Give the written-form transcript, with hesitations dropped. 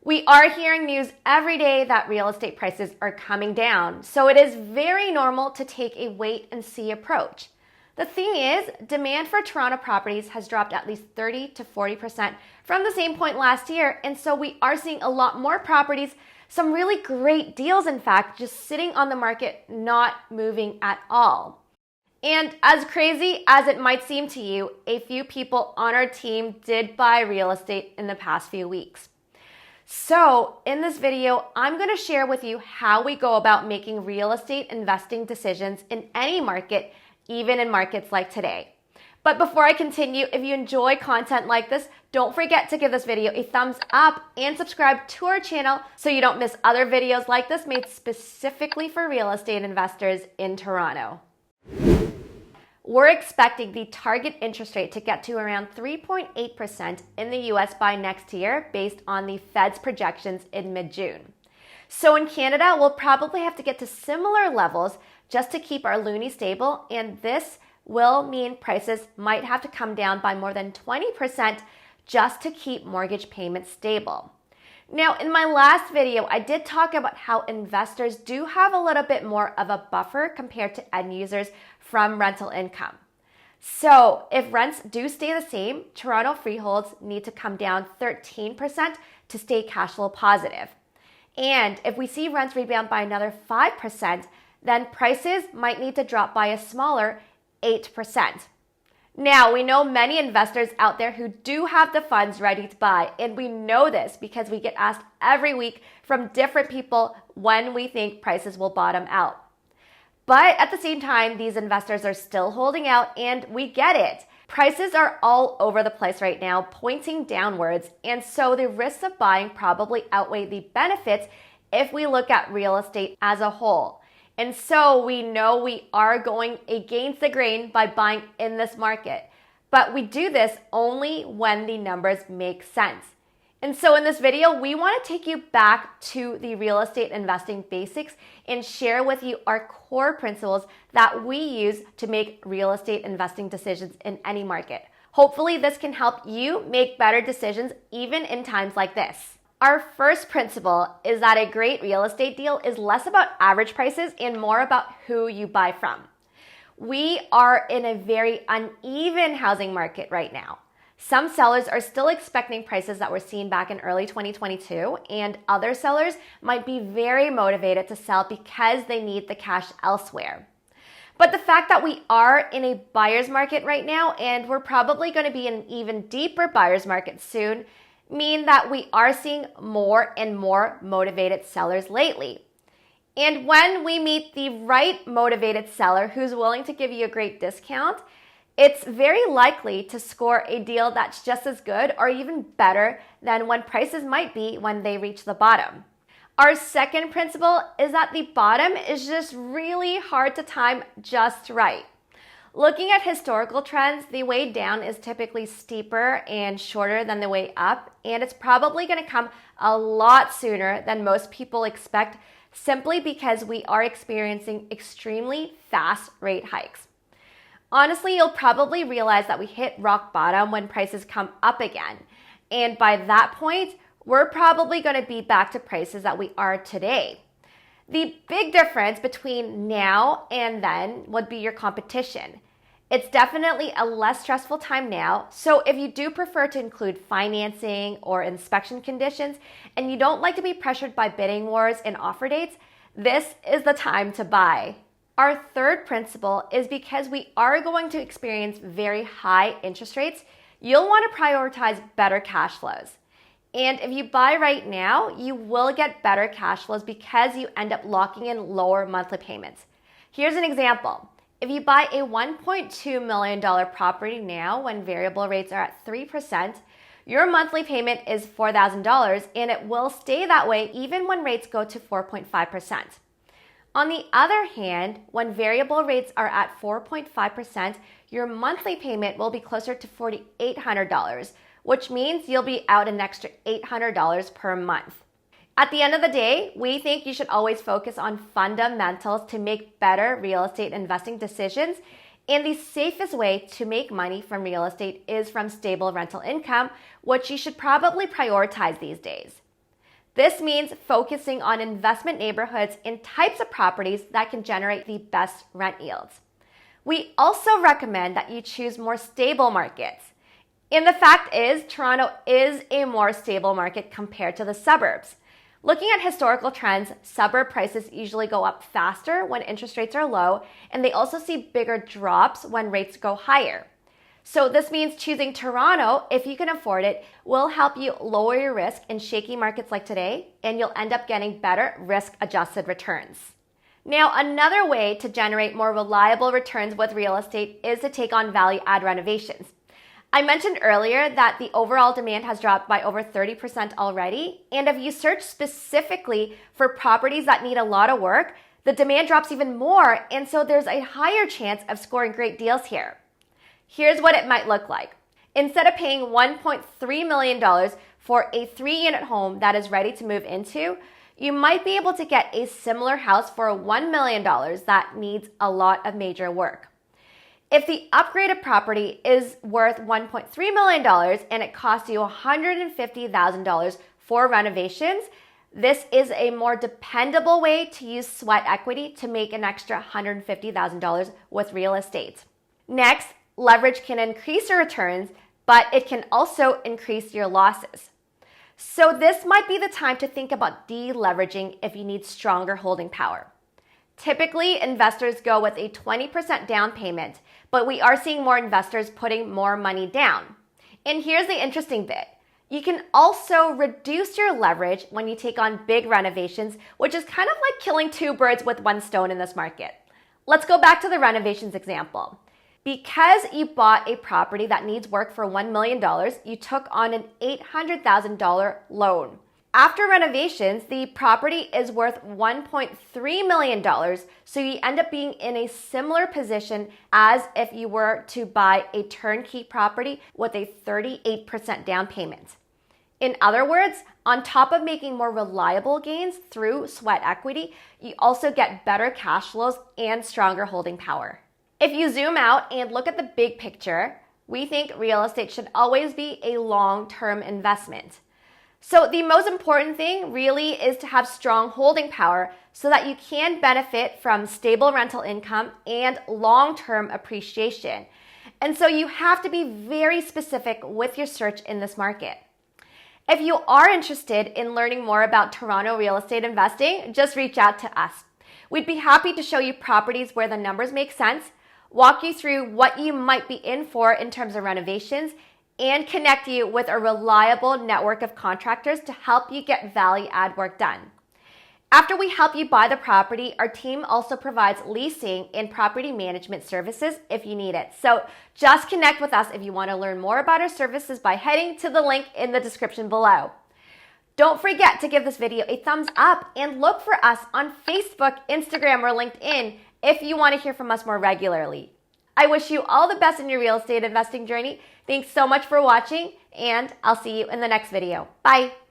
We are hearing news every day that real estate prices are coming down, so it is very normal to take a wait and see approach. The thing is, demand for Toronto properties has dropped at least 30 to 40% from the same point last year, and so we are seeing a lot more properties, some really great deals in fact, just sitting on the market, not moving at all. And as crazy as it might seem to you, a few people on our team did buy real estate in the past few weeks. So in this video, I'm going to share with you how we go about making real estate investing decisions in any market, even in markets like today. But before I continue, if you enjoy content like this, don't forget to give this video a thumbs up and subscribe to our channel so you don't miss other videos like this made specifically for real estate investors in Toronto. We're expecting the target interest rate to get to around 3.8% in the US by next year based on the Fed's projections in mid-June. So in Canada, we'll probably have to get to similar levels just to keep our loonie stable, and this will mean prices might have to come down by more than 20% just to keep mortgage payments stable. Now, in my last video, I did talk about how investors do have a little bit more of a buffer compared to end users from rental income. So if rents do stay the same, Toronto freeholds need to come down 13% to stay cash flow positive. And if we see rents rebound by another 5%, then prices might need to drop by a smaller 8%. Now, we know many investors out there who do have the funds ready to buy, and we know this because we get asked every week from different people when we think prices will bottom out. But at the same time, these investors are still holding out, and we get it. Prices are all over the place right now, pointing downwards, and so the risks of buying probably outweigh the benefits if we look at real estate as a whole. And so we know we are going against the grain by buying in this market. But we do this only when the numbers make sense. And so in this video, we want to take you back to the real estate investing basics and share with you our core principles that we use to make real estate investing decisions in any market. Hopefully this can help you make better decisions even in times like this. Our first principle is that a great real estate deal is less about average prices and more about who you buy from. We are in a very uneven housing market right now. Some sellers are still expecting prices that were seen back in early 2022, and other sellers might be very motivated to sell because they need the cash elsewhere. But the fact that we are in a buyer's market right now, and we're probably going to be in an even deeper buyer's market soon, mean that we are seeing more and more motivated sellers lately. And when we meet the right motivated seller who's willing to give you a great discount, it's very likely to score a deal that's just as good or even better than when prices might be when they reach the bottom. Our second principle is that the bottom is just really hard to time just right. Looking at historical trends, the way down is typically steeper and shorter than the way up, and it's probably going to come a lot sooner than most people expect simply because we are experiencing extremely fast rate hikes. Honestly, you'll probably realize that we hit rock bottom when prices come up again, and by that point, we're probably going to be back to prices that we are today. The big difference between now and then would be your competition. It's definitely a less stressful time now, so if you do prefer to include financing or inspection conditions and you don't like to be pressured by bidding wars and offer dates, this is the time to buy. Our third principle is because we are going to experience very high interest rates, you'll want to prioritize better cash flows. And if you buy right now, you will get better cash flows because you end up locking in lower monthly payments. Here's an example. If you buy a $1.2 million property now when variable rates are at 3%, your monthly payment is $4,000 and it will stay that way even when rates go to 4.5%. On the other hand, when variable rates are at 4.5%, your monthly payment will be closer to $4,800, which means you'll be out an extra $800 per month. At the end of the day, we think you should always focus on fundamentals to make better real estate investing decisions, and the safest way to make money from real estate is from stable rental income, which you should probably prioritize these days. This means focusing on investment neighborhoods and types of properties that can generate the best rent yields. We also recommend that you choose more stable markets. And the fact is, Toronto is a more stable market compared to the suburbs. Looking at historical trends, suburb prices usually go up faster when interest rates are low, and they also see bigger drops when rates go higher. So this means choosing Toronto, if you can afford it, will help you lower your risk in shaky markets like today, and you'll end up getting better risk-adjusted returns. Now, another way to generate more reliable returns with real estate is to take on value-add renovations. I mentioned earlier that the overall demand has dropped by over 30% already, and if you search specifically for properties that need a lot of work, the demand drops even more, and so there's a higher chance of scoring great deals here. Here's what it might look like. Instead of paying $1.3 million for a 3-unit home that is ready to move into, you might be able to get a similar house for $1 million that needs a lot of major work. If the upgraded property is worth $1.3 million and it costs you $150,000 for renovations, this is a more dependable way to use sweat equity to make an extra $150,000 with real estate. Next, leverage can increase your returns, but it can also increase your losses. So this might be the time to think about deleveraging if you need stronger holding power. Typically, investors go with a 20% down payment, but we are seeing more investors putting more money down. And here's the interesting bit. You can also reduce your leverage when you take on big renovations, which is kind of like killing two birds with one stone in this market. Let's go back to the renovations example. Because you bought a property that needs work for $1 million, you took on an $800,000 loan. After renovations, the property is worth $1.3 million, so you end up being in a similar position as if you were to buy a turnkey property with a 38% down payment. In other words, on top of making more reliable gains through sweat equity, you also get better cash flows and stronger holding power. If you zoom out and look at the big picture, we think real estate should always be a long-term investment. So the most important thing really is to have strong holding power so that you can benefit from stable rental income and long-term appreciation. And so you have to be very specific with your search in this market. If you are interested in learning more about Toronto real estate investing, just reach out to us. We'd be happy to show you properties where the numbers make sense, walk you through what you might be in for in terms of renovations, and connect you with a reliable network of contractors to help you get value-add work done. After we help you buy the property, our team also provides leasing and property management services if you need it. So just connect with us if you want to learn more about our services by heading to the link in the description below. Don't forget to give this video a thumbs up and look for us on Facebook, Instagram, or LinkedIn if you want to hear from us more regularly. I wish you all the best in your real estate investing journey. Thanks so much for watching, and I'll see you in the next video. Bye.